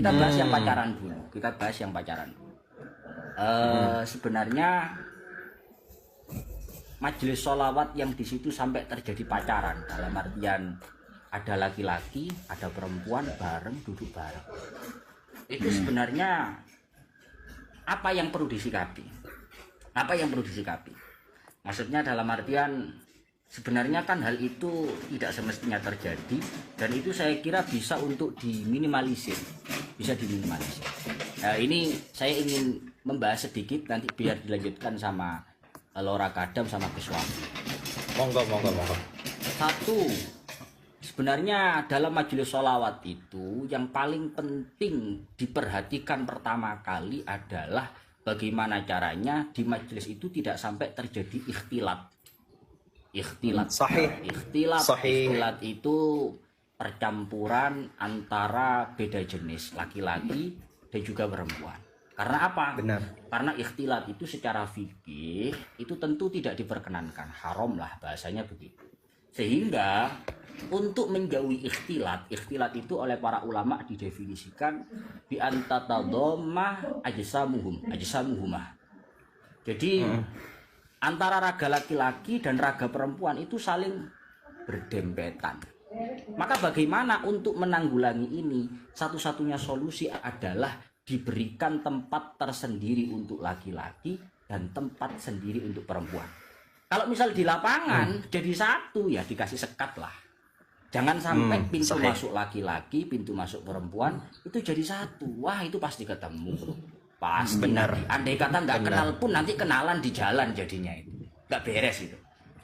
Kita bahas yang pacaran dulu. Kita bahas yang pacaran dulu. Sebenarnya majelis sholawat yang di situ sampai terjadi pacaran, dalam artian ada laki-laki, ada perempuan bareng, duduk bareng. Itu sebenarnya apa yang perlu disikapi? Apa yang perlu disikapi? Maksudnya dalam artian sebenarnya kan hal itu tidak semestinya terjadi, dan itu saya kira bisa untuk diminimalisir. Bisa diminimalisir. Nah, ini saya ingin membahas sedikit, nanti biar dilanjutkan sama Lora Kadam sama Gus Wafi. Monggo. Satu, sebenarnya dalam majelis sholawat itu yang paling penting diperhatikan pertama kali adalah bagaimana caranya di majelis itu tidak sampai terjadi ikhtilat. Sahih. Ikhtilat itu percampuran antara beda jenis, laki-laki dan juga perempuan. Karena apa? Benar. Karena ikhtilat itu secara fikih itu tentu tidak diperkenankan, haram lah bahasanya begitu. Sehingga untuk menjauhi ikhtilat itu oleh para ulama didefinisikan bi antatadhammah ajsamuhumah. Jadi antara raga laki-laki dan raga perempuan itu saling berdempetan. Maka bagaimana untuk menanggulangi ini? Satu-satunya solusi adalah diberikan tempat tersendiri untuk laki-laki dan tempat sendiri untuk perempuan. Kalau misal di lapangan jadi satu, ya dikasih sekat lah. Jangan sampai pintu masuk laki-laki, pintu masuk perempuan itu jadi satu. Wah, itu pasti ketemu. Pasti. Benar. Andai kata nggak kenal pun nanti kenalan di jalan jadinya itu. Nggak beres itu.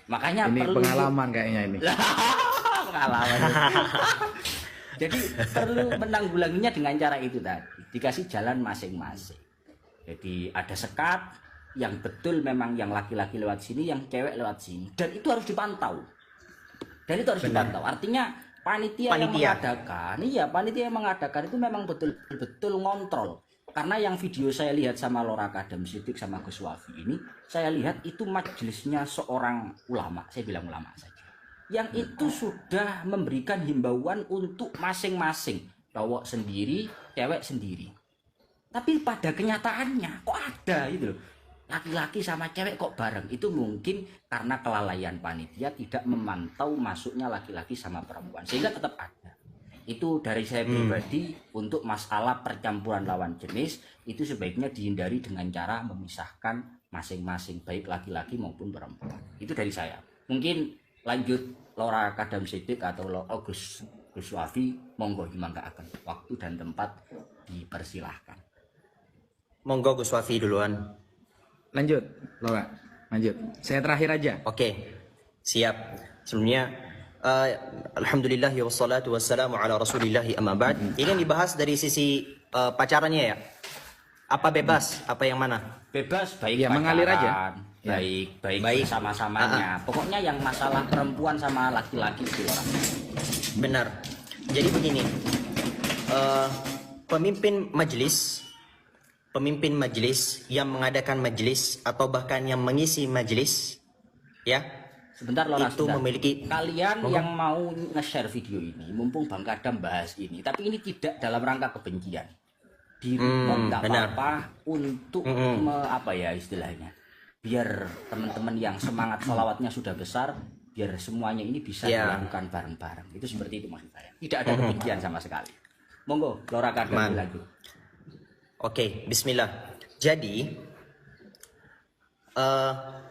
Makanya ini perlu pengalaman kayaknya ini. pengalaman. Jadi perlu menanggulanginya dengan cara itu tadi. Dikasih jalan masing-masing. Jadi ada sekat yang betul memang yang laki-laki lewat sini, yang cewek lewat sini. Dan itu harus dipantau. Dipantau. Artinya panitia yang mengadakan, panitia yang mengadakan itu memang betul-betul ngontrol. Karena yang video saya lihat sama Lora Kadam Siddiq sama Gus Wafi ini, saya lihat itu majelisnya seorang ulama, saya bilang ulama saja. Yang itu sudah memberikan himbauan untuk masing-masing, cowok sendiri, cewek sendiri. Tapi pada kenyataannya kok ada itu loh. Laki-laki sama cewek kok bareng. Itu mungkin karena kelalaian panitia tidak memantau masuknya laki-laki sama perempuan, sehingga tetap ada. Itu dari saya pribadi, untuk masalah percampuran lawan jenis itu sebaiknya dihindari dengan cara memisahkan masing-masing, baik laki-laki maupun perempuan. Itu dari saya. Mungkin lanjut Lora Kadam Siddiq atau Gus Wafi, monggo dimangkaaken, waktu dan tempat dipersilahkan. Monggo Gus Wafi duluan. Lanjut, Lora. Lanjut. Saya terakhir aja. Oke. Siap. Sebelumnya alhamdulillah wassalatu wassalamu ala rasulillah amma ba'd. Ini yang dibahas dari sisi pacarannya ya. Apa bebas? Apa yang mana? Bebas, baik ya, mengalir aja. Baik sama-samanya. Pokoknya yang masalah perempuan sama laki-laki itu orang. Benar. Jadi begini, pemimpin majelis yang mengadakan majelis atau bahkan yang mengisi majelis, ya, sebentar Lora, itu memiliki kalian yang mau nge-share video ini, mumpung Bang Kadam bahas ini, tapi ini tidak dalam rangka kebencian. Di report nggak apa-apa untuk apa ya istilahnya, biar teman-teman yang semangat sholawatnya sudah besar, biar semuanya ini bisa dilakukan bareng-bareng. Itu seperti itu maksud saya. Tidak ada kebencian sama sekali. Monggo Lora Kadam lagi. Oke, bismillah. Jadi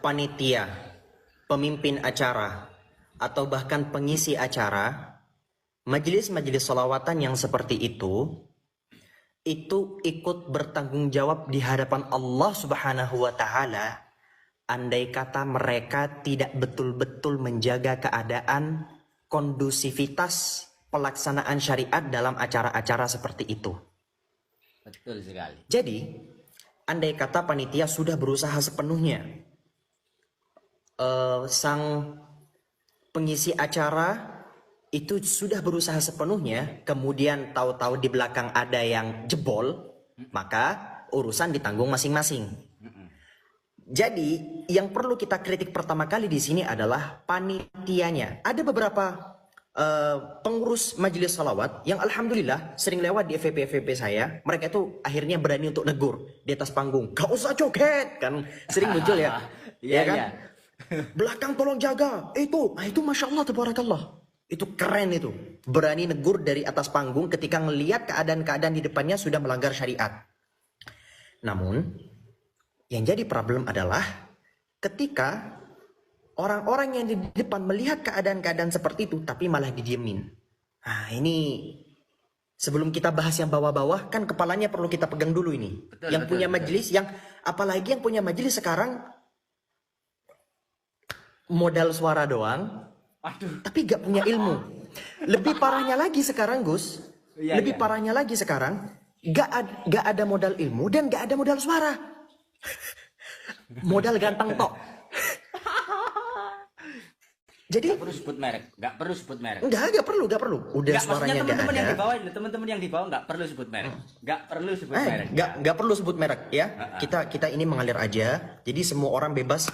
panitia, pemimpin acara atau bahkan pengisi acara majelis-majelis sholawatan yang seperti itu ikut bertanggung jawab di hadapan Allah Subhanahu wa Ta'ala andai kata mereka tidak betul-betul menjaga keadaan kondusivitas pelaksanaan syariat dalam acara-acara seperti itu. Betul sekali. Jadi, andai kata panitia sudah berusaha sepenuhnya, sang pengisi acara itu sudah berusaha sepenuhnya, kemudian tahu-tahu di belakang ada yang jebol, maka urusan ditanggung masing-masing. Jadi, yang perlu kita kritik pertama kali di sini adalah panitianya. Ada beberapa pengurus majelis salawat yang alhamdulillah sering lewat di FVP saya, mereka itu akhirnya berani untuk negur di atas panggung. Gak usah joget kan, sering muncul ya. Iya, Ya kan? iya. Belakang tolong jaga. Itu masya Allah tabarakallah. Itu keren itu. Berani negur dari atas panggung ketika ngelihat keadaan-keadaan di depannya sudah melanggar syariat. Namun yang jadi problem adalah ketika orang-orang yang di depan melihat keadaan-keadaan seperti itu tapi malah didiemin. Nah ini sebelum kita bahas yang bawah-bawah kan kepalanya perlu kita pegang dulu ini. Betul, Yang betul, punya betul. majelis, yang apalagi yang punya majelis sekarang modal suara doang. Aduh. Tapi gak punya ilmu. Lebih parahnya lagi sekarang Gus. Iya, Lebih iya. parahnya lagi sekarang gak ada modal ilmu dan gak ada modal suara. Modal ganteng tok. Jadi Nggak perlu sebut merek, nggak perlu sebut merek. gak perlu. Udah Nggak, maksudnya suaranya gak teman-teman yang ada. di bawah, teman-teman yang di bawah nggak perlu sebut merek, nggak perlu sebut merek. Gak perlu sebut merek ya. Kita ini mengalir aja. Jadi semua orang bebas.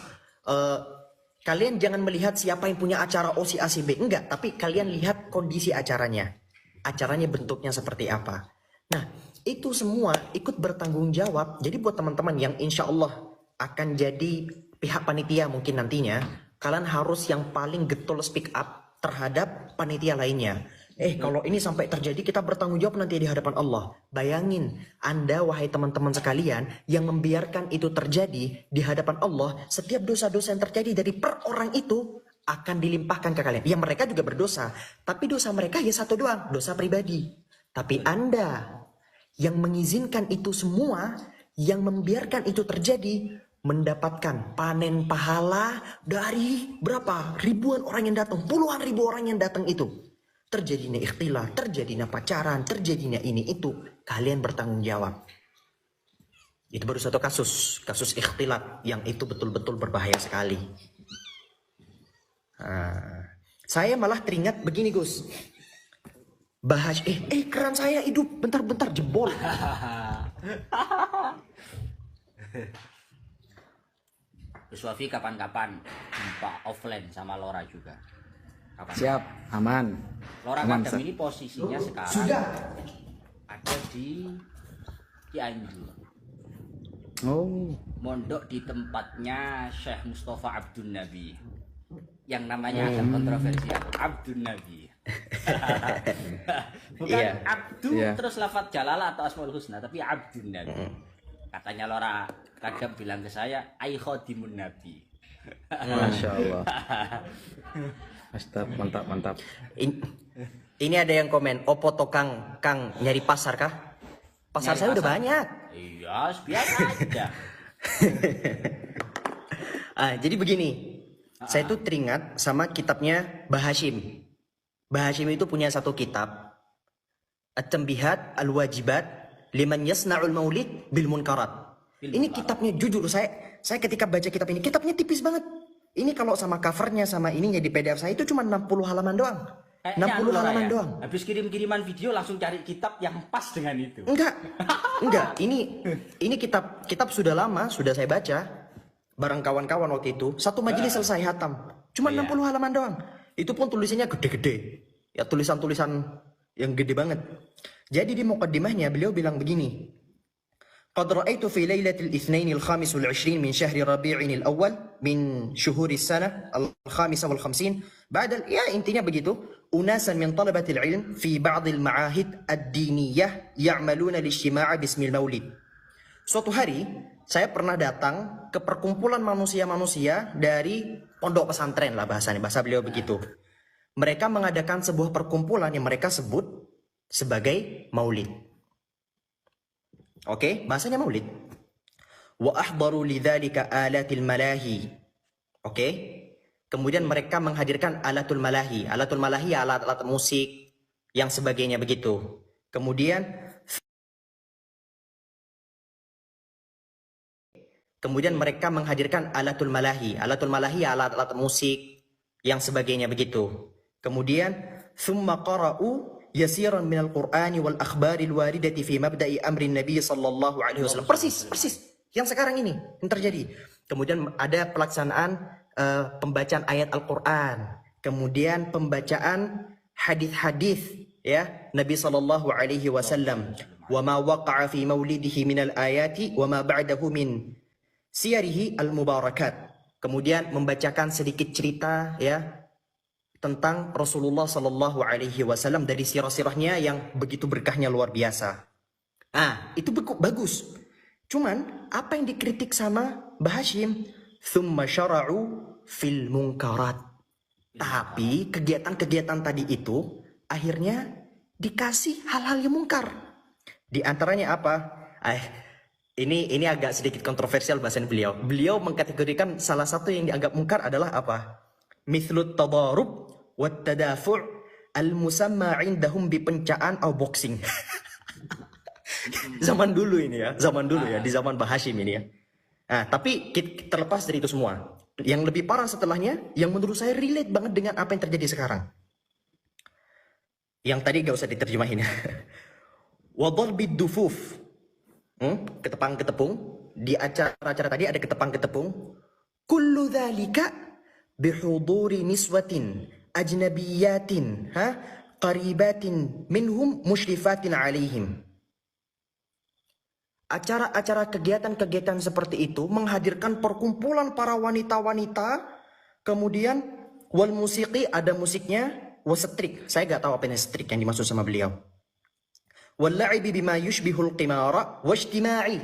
Kalian jangan melihat siapa yang punya acara OC ACB, enggak. Tapi kalian lihat kondisi acaranya. Acaranya bentuknya seperti apa. Nah itu semua ikut bertanggung jawab. Jadi buat teman-teman yang insya Allah akan jadi pihak panitia mungkin nantinya, kalian harus yang paling getol speak up terhadap panitia lainnya. Kalau ini sampai terjadi kita bertanggung jawab nanti di hadapan Allah. Bayangin Anda wahai teman-teman sekalian yang membiarkan itu terjadi di hadapan Allah, setiap dosa-dosa yang terjadi dari per orang itu akan dilimpahkan ke kalian. Ya mereka juga berdosa, tapi dosa mereka ya satu doang, dosa pribadi. Tapi Anda yang mengizinkan itu semua, yang membiarkan itu terjadi, mendapatkan panen pahala dari berapa ribuan orang yang datang, puluhan ribu orang yang datang itu. Terjadinya ikhtilat, terjadinya pacaran, terjadinya ini itu, kalian bertanggung jawab. Itu baru satu kasus ikhtilat yang itu betul-betul berbahaya sekali. Saya malah teringat begini Gus. Bahas keran saya hidup bentar-bentar jebol. Gus Wafi kapan-kapan jumpa offline sama Lora juga. Kapan? Siap, aman. Lora Aman, Kadam Ustaz. ini posisinya sekarang Sudah. ada di Cianjur. Oh, Mondok di tempatnya Syekh Mustafa Abdul Nabi yang namanya agak kontroversial, Abdul Nabi. Bukan Iya. Abdu Iya. terus lafadz Jalalah atau Asmaul Husna, tapi Abdul Nabi. Katanya Lora Kadam bilang ke saya, ai khodimun Nabi. Masya Allah. Mantap, mantap, mantap. Ini ada yang komen, opo to Kang nyari pasar kah? Pasar Nyari saya udah pasar. banyak. Iya, biasa aja. Jadi begini, saya tuh teringat sama kitabnya Mbah Hashim. Mbah Hashim itu punya satu kitab, At-Tanbihat Al-Wajibat Liman Yasna'ul Maulid Bil Munkarat. Ini kitabnya jujur saya ketika baca kitab ini, kitabnya tipis banget. Ini kalau sama covernya sama ininya di PDF saya itu cuma 60 halaman doang. Kayaknya 60 Lora halaman ya, doang. habis kirim-kiriman video langsung cari kitab yang pas dengan itu. Enggak. Ini kitab sudah lama, sudah saya baca bareng kawan-kawan waktu itu. Satu majelis selesai hatam. Cuma 60 halaman doang. Itu pun tulisannya gede-gede. Ya tulisan-tulisan yang gede banget. Jadi di muqaddimahnya beliau bilang begini. قد رأيت في ليلة الاثنين الخامس والعشرين من شهر ربيع الأول من شهور السنة الخامسة والخمسين بعد intinya begitu أناسا من طلبة العلم في بعض المعاهد الدينية يعملون الاجتماع باسم المولد. Suatu hari saya pernah datang ke perkumpulan manusia-manusia dari pondok pesantren lah bahasa beliau begitu. Mereka mengadakan sebuah perkumpulan yang mereka sebut sebagai maulid. Oke, bahasanya maulid. Wa ahdaru lidzalika alatil malahi. Oke. Kemudian mereka menghadirkan alatul malahi. Alatul malahi alat-alat musik yang sebagainya begitu. Kemudian mereka menghadirkan alatul malahi. Alatul malahi alat-alat musik yang sebagainya begitu. Kemudian thumma qara'u yasiran minal Qur'ani wal akhbaril waridati fi mabda'i amrin Nabi sallallahu alaihi wasallam. Persis yang sekarang ini yang terjadi. Kemudian ada pelaksanaan pembacaan ayat Al-Qur'an, kemudian pembacaan hadis-hadis ya Nabi sallallahu alaihi wasallam, wa ma waqa'a fi maulidihi min al-ayati wa ma ba'dahu min siyarihi al-mubarakat. Kemudian membacakan sedikit cerita ya tentang Rasulullah sallallahu alaihi wasallam dari sirah-sirahnya yang begitu berkahnya luar biasa. Itu bagus. Cuman apa yang dikritik sama Mbah Hashim? Thumma syara'u fil munkarat. Tapi kegiatan-kegiatan tadi itu akhirnya dikasih hal-hal yang mungkar. Di antaranya apa? Ini agak sedikit kontroversial bahasan beliau. Beliau mengkategorikan salah satu yang dianggap mungkar adalah apa? Mithlut tadarub wat tadafu' al-musamma indahum bi pencaan atau boxing. Zaman dulu ini ya, di zaman Mbah Hashim ini ya. Tapi terlepas dari itu semua, yang lebih parah setelahnya, yang menurut saya relate banget dengan apa yang terjadi sekarang. Yang tadi gak usah diterjemahin ya. Wadarbid dufuf. Ketepang-ketepung. Di acara-acara tadi ada ketepang-ketepung. Kullu dhalika bihuduri niswatin ajnabiyatin qaribatin minhum mushrifatin alaihim. Acara-acara kegiatan-kegiatan seperti itu menghadirkan perkumpulan para wanita-wanita, kemudian wal musiki, ada musiknya, wasetrik, saya gak tahu apa ini setrik yang dimaksud sama beliau. Wal la'ibi bima yushbihul qimara wajtima'i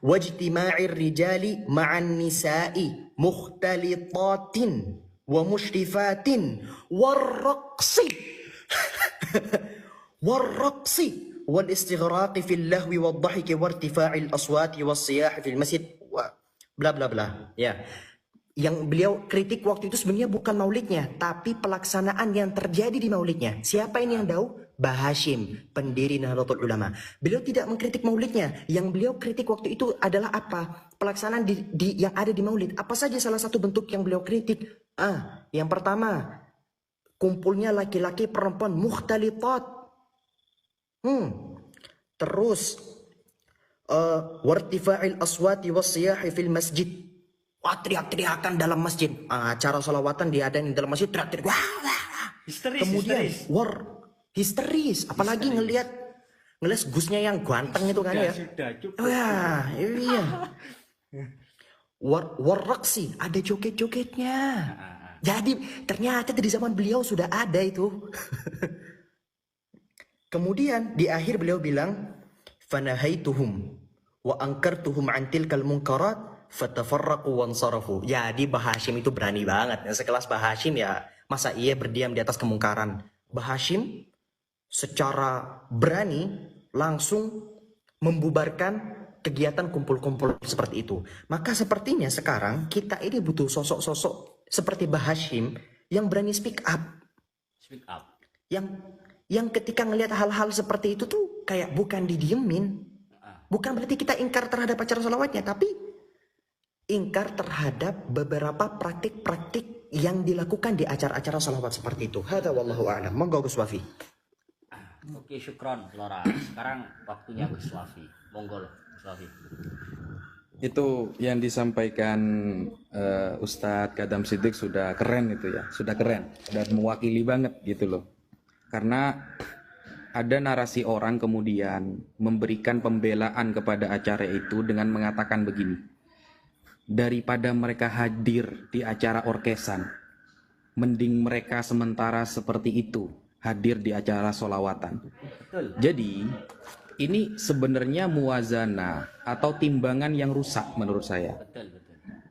wajtima'ir rijali ma'an nisa'i mukhtalitatin wa mushrifatin warraqsi warraqsi wal istighraqi fil lahwi wad dhahiki wartifa'il aswati was siyah fil masjid bla bla bla ya. Yang beliau kritik waktu itu sebenarnya bukan maulidnya, tapi pelaksanaan yang terjadi di maulidnya. Siapa ini yang tahu? Mbah Hashim, pendiri Nahdlatul Ulama. Beliau tidak mengkritik maulidnya. Yang beliau kritik waktu itu adalah apa? Pelaksanaan yang ada di maulid. Apa saja salah satu bentuk yang beliau kritik? Yang pertama, kumpulnya laki-laki perempuan mukhtalitat. Terus wartifa'il aswati was-siyahi fil masjid. Teriak-teriakan dalam masjid. Acara salawatan diadain di dalam masjid, teriak-teriak. Histeris. Kemudian histeris. Apalagi ngelihat Gusnya yang ganteng itu kan ya. Sudah cukup. Iya. Warraksi, ada joget-jogetnya. Jadi ternyata di zaman beliau sudah ada itu. Kemudian di akhir beliau bilang, fanahaituhum wa ankartuhum an tilkal munkarat fatafarraqu wansarafu. Jadi Mbah Hashim itu berani banget. Sekelas Mbah Hashim ya, masa ia berdiam di atas kemungkaran. Mbah Hashim secara berani langsung membubarkan kegiatan kumpul-kumpul seperti itu. Maka sepertinya sekarang kita ini butuh sosok-sosok seperti Mbah Hashim yang berani speak up. Speak up. Yang ketika ngelihat hal-hal seperti itu tuh kayak bukan didiemin. Bukan berarti kita ingkar terhadap acara salawatnya, tapi ingkar terhadap beberapa praktik-praktik yang dilakukan di acara-acara salawat seperti itu. Hadza wallahu a'lam. Monggo Gus Wafi. Oke, syukron Lora. Sekarang waktunya Gus Wafi. Monggo Gus Wafi. Itu yang disampaikan Ustadz Kadam Siddiq sudah keren itu ya, sudah keren dan mewakili banget gitu loh. Karena ada narasi orang kemudian memberikan pembelaan kepada acara itu dengan mengatakan begini, daripada mereka hadir di acara orkesan, mending mereka sementara seperti itu hadir di acara solawatan. Betul. Jadi ini sebenarnya muwazana atau timbangan yang rusak menurut saya. Betul.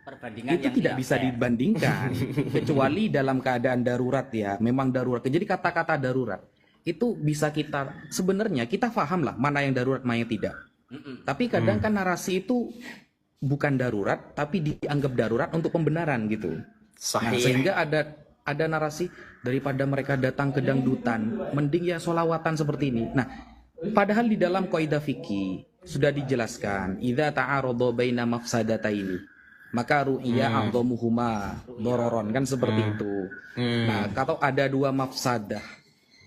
Perbandingan Itu yang tidak bisa dibandingkan kecuali dalam keadaan darurat ya, memang darurat. Jadi kata-kata darurat itu bisa kita sebenarnya kita paham lah mana yang darurat mana yang tidak. Tapi kadang kan narasi itu bukan darurat tapi dianggap darurat untuk pembenaran gitu. Nah, sehingga ada narasi daripada mereka datang ke dangdutan, mending ya solawatan seperti ini. Nah, padahal di dalam kaidah fikih sudah dijelaskan, idza ta'arada baina mafsadataini maka ru'ya a'dhamuhuma dororon, kan seperti itu. Nah, kalau ada dua mafsadah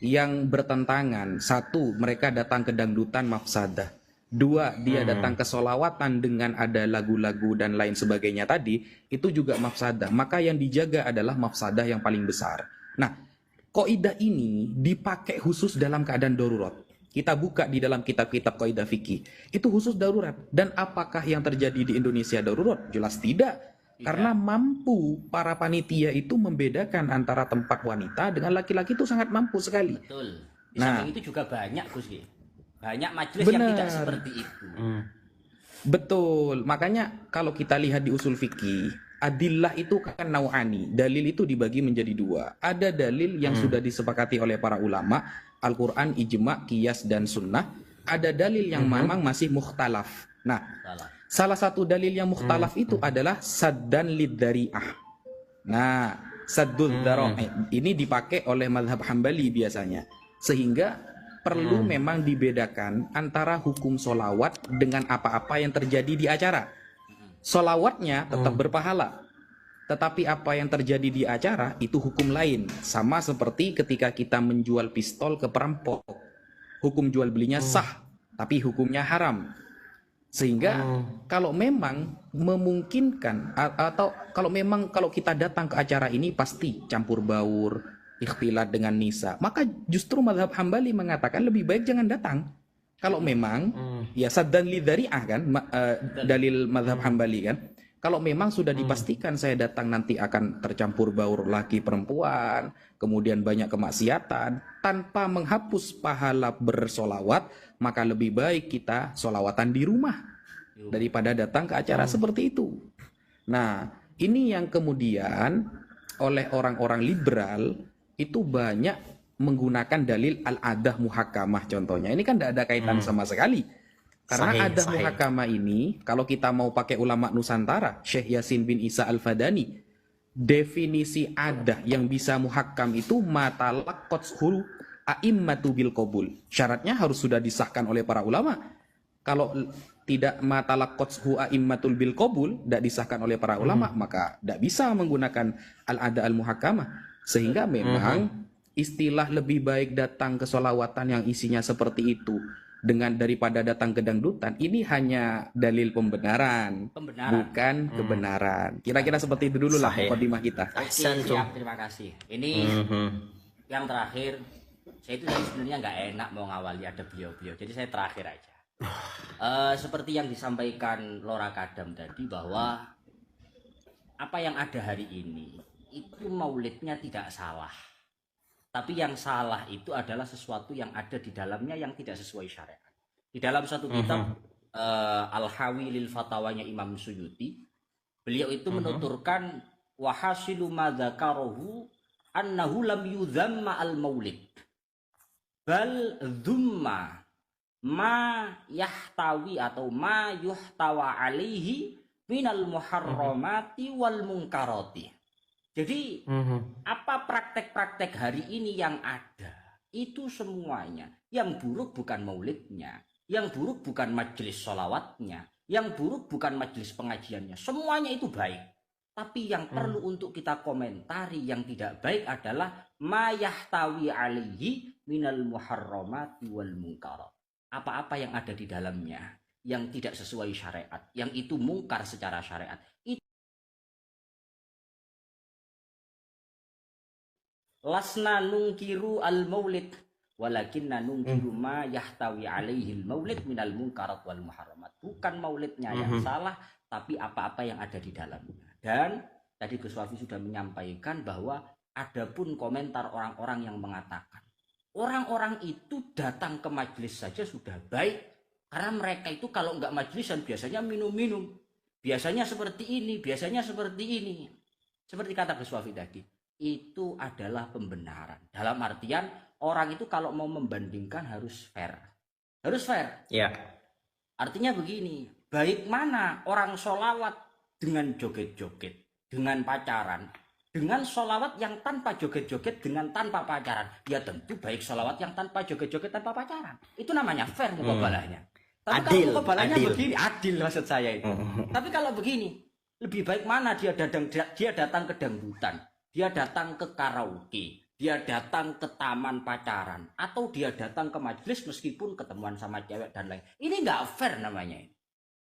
yang bertentangan, satu mereka datang ke dangdutan mafsadah, dua dia datang ke solawatan dengan ada lagu-lagu dan lain sebagainya tadi, itu juga mafsadah. Maka yang dijaga adalah mafsadah yang paling besar. Nah, kaidah ini dipakai khusus dalam keadaan darurat. Kita buka di dalam kitab-kitab kaidah fikih. Itu khusus darurat. Dan apakah yang terjadi di Indonesia darurat? Jelas tidak. Karena mampu para panitia itu membedakan antara tempat wanita dengan laki-laki itu sangat mampu sekali. Betul. Di Nah, samping itu juga banyak Gus Ki. Banyak majelis yang benar. tidak seperti itu. Betul. Makanya kalau kita lihat di usul fikih, adillah itu kan nau'ani. Dalil itu dibagi menjadi dua. Ada dalil yang sudah disepakati oleh para ulama, Al-Quran, ijma, qiyas, dan sunnah. Ada dalil yang memang masih mukhtalaf. Nah, Salah. salah satu dalil yang mukhtalaf itu adalah saddan lidzari'ah. Nah, saddul dzara'i ini dipakai oleh mazhab Hambali biasanya. Sehingga perlu memang dibedakan antara hukum solawat dengan apa-apa yang terjadi di acara. Solawatnya tetap berpahala. Tetapi apa yang terjadi di acara itu hukum lain. Sama seperti ketika kita menjual pistol ke perampok. Hukum jual belinya sah, tapi hukumnya haram. Sehingga kalau memang memungkinkan atau kalau kita datang ke acara ini pasti campur baur, ikhtilat dengan nisa, maka justru mazhab Hambali mengatakan lebih baik jangan datang. Kalau memang ya saddan lidzari'ah kan dalil mazhab Hambali kan. Kalau memang sudah dipastikan saya datang nanti akan tercampur baur laki perempuan, kemudian banyak kemaksiatan, tanpa menghapus pahala bersolawat, maka lebih baik kita solawatan di rumah daripada datang ke acara seperti itu. Nah, ini yang kemudian oleh orang-orang liberal itu banyak menggunakan dalil al-adah muhakamah contohnya. Ini kan tidak ada kaitan sama sekali. Karena adah muhakamah ini, kalau kita mau pakai ulama Nusantara, Syekh Yasin bin Isa Al-Fadani, definisi adah yang bisa muhakam itu matalaqathu a'immatu bil qabul. Syaratnya harus sudah disahkan oleh para ulama. Kalau tidak matalaqathu a'immatul bil qabul, tidak disahkan oleh para ulama, maka tidak bisa menggunakan al-adah al-muhakamah. Sehingga memang istilah lebih baik datang ke sholawatan yang isinya seperti itu daripada datang ke dangdutan, ini hanya dalil pembenaran. Bukan kebenaran. Kira-kira seperti itu dulu lah mukadimah kita. Siap, terima kasih. Ini yang terakhir, saya itu sebenarnya nggak enak mau ngawali ada beliau-beliau, jadi saya terakhir aja. Seperti yang disampaikan Lora Kadam tadi, bahwa apa yang ada hari ini itu maulidnya tidak salah. Tapi yang salah itu adalah sesuatu yang ada di dalamnya yang tidak sesuai syariat. Di dalam satu kitab Al-Hawi lil Fatawanya Imam Suyuti, beliau itu menuturkan wahasilu ma dzakarahu annahu lam yudhamma al-maulid bal dhumma ma yahtawi atau ma yuhtawa alaihi minal muharramati wal munkarati. Jadi apa praktek-praktek hari ini yang ada itu semuanya yang buruk bukan maulidnya, yang buruk bukan majelis sholawatnya, yang buruk bukan majelis pengajiannya, semuanya itu baik. Tapi yang perlu untuk kita komentari yang tidak baik adalah ma yahtawi alaihi minal muharramati wal munkarat. Apa-apa yang ada di dalamnya yang tidak sesuai syariat, yang itu mungkar secara syariat. Lasna nungkiru al-maulid walakinna nungkiru ma yahtawi alaihi al-maulid minal munkarat wal muharramat. Bukan maulidnya yang salah, tapi apa-apa yang ada di dalamnya. Dan tadi Gus Wafi sudah menyampaikan bahwa ada pun komentar orang-orang yang mengatakan orang-orang itu datang ke majelis saja sudah baik, karena mereka itu kalau nggak majelisan biasanya minum-minum, biasanya seperti ini, biasanya seperti ini. Seperti kata Gus Wafi tadi, itu adalah pembenaran. Dalam artian orang itu kalau mau membandingkan harus fair. Harus fair. Ya. Artinya begini, baik mana orang sholawat dengan joget-joget, dengan pacaran, dengan sholawat yang tanpa joget-joget, dengan tanpa pacaran. Ya tentu baik sholawat yang tanpa joget-joget, tanpa pacaran. Itu namanya fair mukabalahnya. Tapi adil, kalau mukabalahnya adil. begini, adil maksud saya itu. Tapi kalau begini, lebih baik mana dia datang ke dangdutan, dia datang ke karaoke, dia datang ke taman pacaran, atau dia datang ke majelis meskipun ketemuan sama cewek dan lain. Ini nggak fair namanya.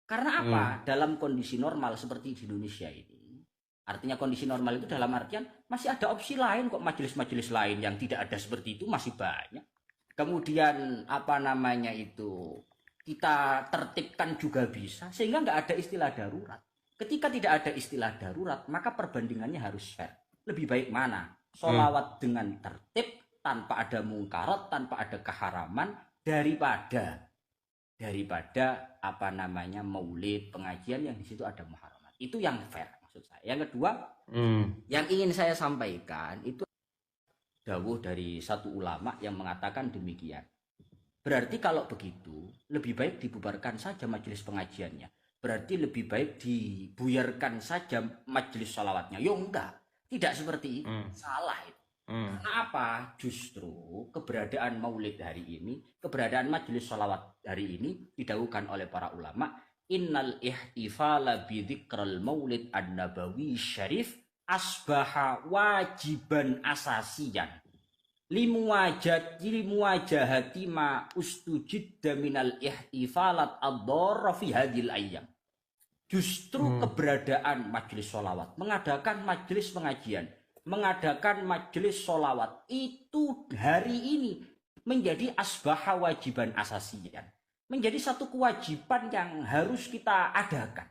Karena apa? Dalam kondisi normal seperti di Indonesia ini, Artinya kondisi normal itu dalam artian masih ada opsi lain kok, majelis-majelis lain yang tidak ada seperti itu masih banyak. Kemudian apa namanya itu, kita tertibkan juga bisa, sehingga nggak ada istilah darurat. Ketika tidak ada istilah darurat, maka perbandingannya harus fair. Lebih baik mana? Sholawat dengan tertib, tanpa ada mungkarat, tanpa ada keharaman, daripada apa namanya maulid, pengajian yang di situ ada muharamat. Itu yang fair maksud saya. Yang kedua, yang ingin saya sampaikan itu dawuh dari satu ulama yang mengatakan demikian. Berarti kalau begitu, lebih baik dibubarkan saja majelis pengajiannya. Berarti lebih baik dibuyarkan saja majelis sholawatnya. Yo enggak, tidak seperti itu. Salah itu. Karena apa? Justru keberadaan maulid hari ini, keberadaan majelis sholawat hari ini didahulukan oleh para ulama. Innal ihtifala bidzikril maulid an-nabawi syarif asbaha wajiban asasiyan limuwajahati ma ustujidda minal ihtifalat ad-dharra fi hadhil ayyam. Justru keberadaan majelis sholawat, mengadakan majelis pengajian, mengadakan majelis sholawat itu hari ini menjadi asbaha wajiban asasiyan, menjadi satu kewajiban yang harus kita adakan.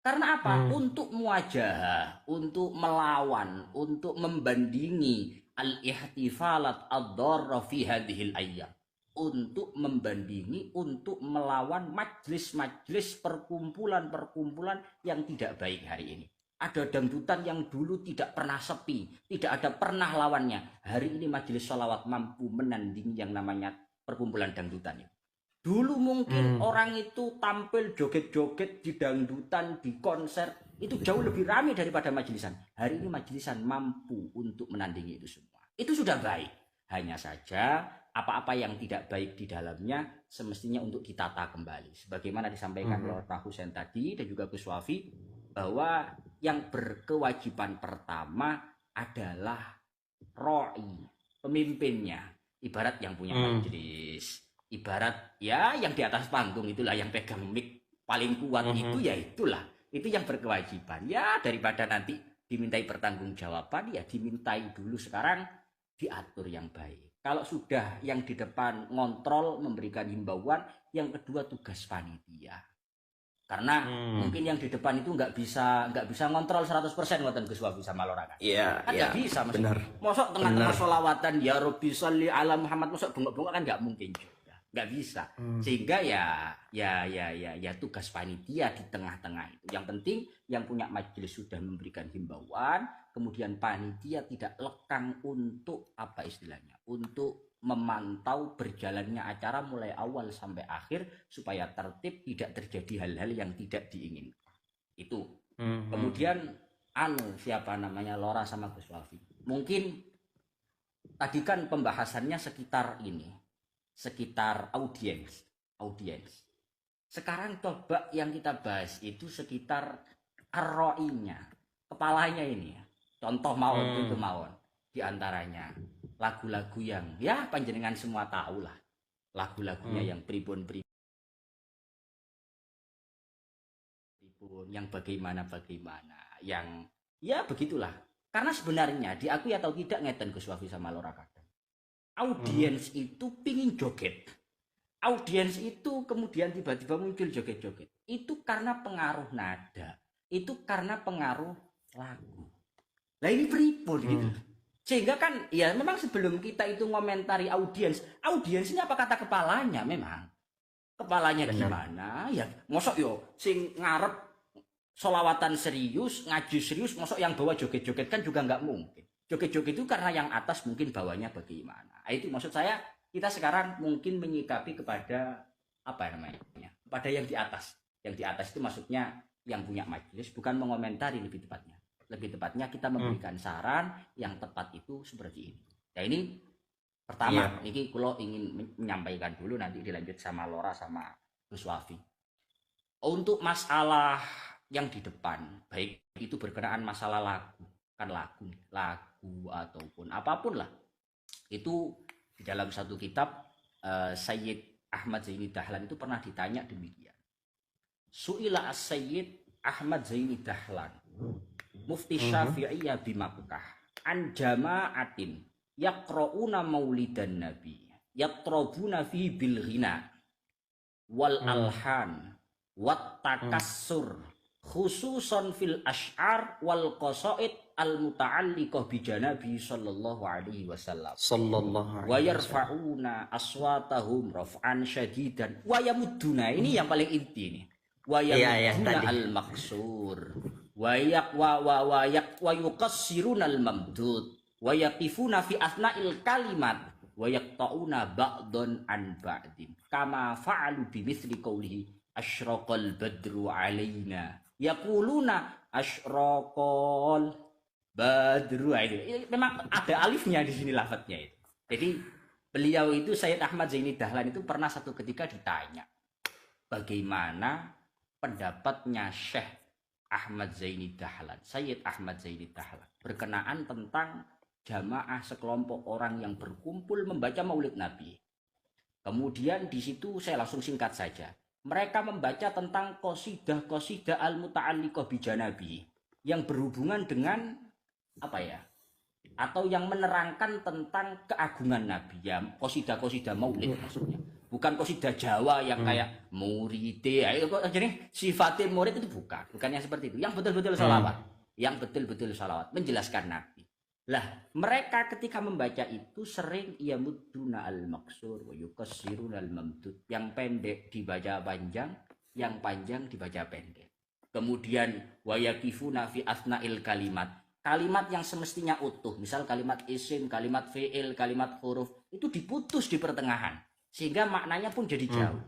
Karena apa? Untuk muwajahah, untuk melawan, untuk membandingi al-ihtifalat ad-dharra fi hadhil ayyam. Untuk membandingi, untuk melawan majelis-majelis perkumpulan-perkumpulan yang tidak baik hari ini. Ada dangdutan yang dulu tidak pernah sepi, tidak ada pernah lawannya. Hari ini majelis sholawat mampu menandingi yang namanya perkumpulan dangdutan itu. Dulu mungkin orang itu tampil joget-joget di dangdutan, di konser, itu jauh lebih ramai daripada majelisan. Hari ini majelisan mampu untuk menandingi itu semua. Itu sudah baik. Hanya saja apa-apa yang tidak baik di dalamnya semestinya untuk ditata kembali. Sebagaimana disampaikan oleh Pak Husain tadi dan juga Gus Wafi, bahwa yang berkewajiban pertama adalah roi, pemimpinnya. Ibarat yang punya majelis. Ibarat ya yang di atas panggung itulah, yang pegang mic paling kuat itu ya itulah. Itu yang berkewajiban. Ya daripada nanti dimintai pertanggungjawaban, ya dimintai dulu sekarang diatur yang baik. Kalau sudah yang di depan ngontrol, memberikan himbauan, yang kedua tugas panitia. Karena mungkin yang di depan itu nggak bisa ngontrol 100% ngoten Gus Wafi sama Lora kan. Iya, Kan nggak bisa Mas. benar. Mosok tengah-tengah sholawatan ya Rabbi sholli ala Muhammad, mosok bengok-bengok kan nggak mungkin juga. Nggak bisa. Sehingga ya tugas panitia di tengah-tengah itu. Yang penting yang punya majelis sudah memberikan himbauan, kemudian panitia tidak lekang untuk apa istilahnya? Untuk memantau berjalannya acara mulai awal sampai akhir supaya tertib, tidak terjadi hal-hal yang tidak diinginkan. Itu. Kemudian siapa namanya Lora sama Gus Wafi. Mungkin tadi kan pembahasannya sekitar ini, sekitar audiens. Sekarang coba yang kita bahas itu sekitar arroinya, kepalanya ini. Contoh mawon itu mawon. Di antaranya lagu-lagu yang ya panjenengan semua tahu lah, lagu-lagunya yang pribun yang bagaimana yang ya begitulah. Karena sebenarnya diakui atau tidak ngeten Gus Wafi sama Lora kadang, audiens itu pingin joget, audiens itu kemudian tiba-tiba muncul joget-joget, itu karena pengaruh nada, itu karena pengaruh lagu. Lah ini pribun gitu. Sehingga kan ya memang sebelum kita itu ngomentari audiensnya apa kata kepalanya, memang kepalanya gimana ya, mosok yo sing ngarep sholawatan serius, ngaji serius, mosok yang bawa joget-joget kan juga nggak mungkin. Joget-joget itu karena yang atas mungkin bawahnya bagaimana. Itu maksud saya, kita sekarang mungkin menyikapi kepada apa namanya, pada yang di atas. Yang di atas itu maksudnya yang punya majelis, bukan mengomentari lebih tepatnya. Lebih tepatnya kita memberikan saran yang tepat itu seperti ini. Nah ini pertama, ini kalau ingin menyampaikan dulu, nanti dilanjut sama Lora sama Gus Wafi. Untuk masalah yang di depan, baik itu berkenaan masalah lagu, kan lagu ataupun apapun lah. Itu di dalam satu kitab Sayyid Ahmad Zaini Dahlan itu pernah ditanya demikian. Su'ila as-Sayyid Ahmad Zaini Dahlan Mufti Syafi'iyah bi Makkah an jama'atin yaqra'una maulidan nabi yatrabuna fi bil ghina wal alhan wat takassur khususan fil ash'ar wal qasaid al muta'alliqah bi janabi sallallahu alaihi wasallam Sallallahu wa alaihi yarfa'una aswatahum raf'an syadidan wa yamudduna, ini yang paling inti nih, wa Iya, yamudduna tadi. al maksur wa yuqassiruna al mamdud wa yaqifuna fi asna'il kalimat wa yaqta'una ba'dhan an ba'din kama fa'alu bimithli qawlihi asyraqal badru alaina yaquluna asyraqal badru. Ini memang ada alifnya di sini lafadznya itu. Jadi beliau itu Sayyid Ahmad Zaini Dahlan itu pernah satu ketika ditanya bagaimana pendapatnya Syekh Ahmad Zaini Dahlan, Sayyid Ahmad Zaini Dahlan berkenaan tentang jamaah sekelompok orang yang berkumpul membaca Maulid Nabi. Kemudian di situ saya langsung singkat saja. Mereka membaca tentang qasidah al-muta'alliqah bi janabi yang berhubungan dengan apa ya? Atau yang menerangkan tentang keagungan Nabi, ya, qasidah Maulid maksudnya. Bukan qasidah Jawa yang kayak muride, ya, jadi sifatnya murid itu bukannya seperti itu. Yang betul-betul salawat, menjelaskan Nabi. Lah, mereka ketika membaca itu sering yamudduna al-maksur wa yukassiruna al-mamdud. Yang pendek dibaca panjang, yang panjang dibaca pendek. Kemudian wa yaqifuna fi asna'il kalimat. Kalimat yang semestinya utuh, misal kalimat isim, kalimat fi'il, kalimat huruf, itu diputus di pertengahan sehingga maknanya pun jadi jauh.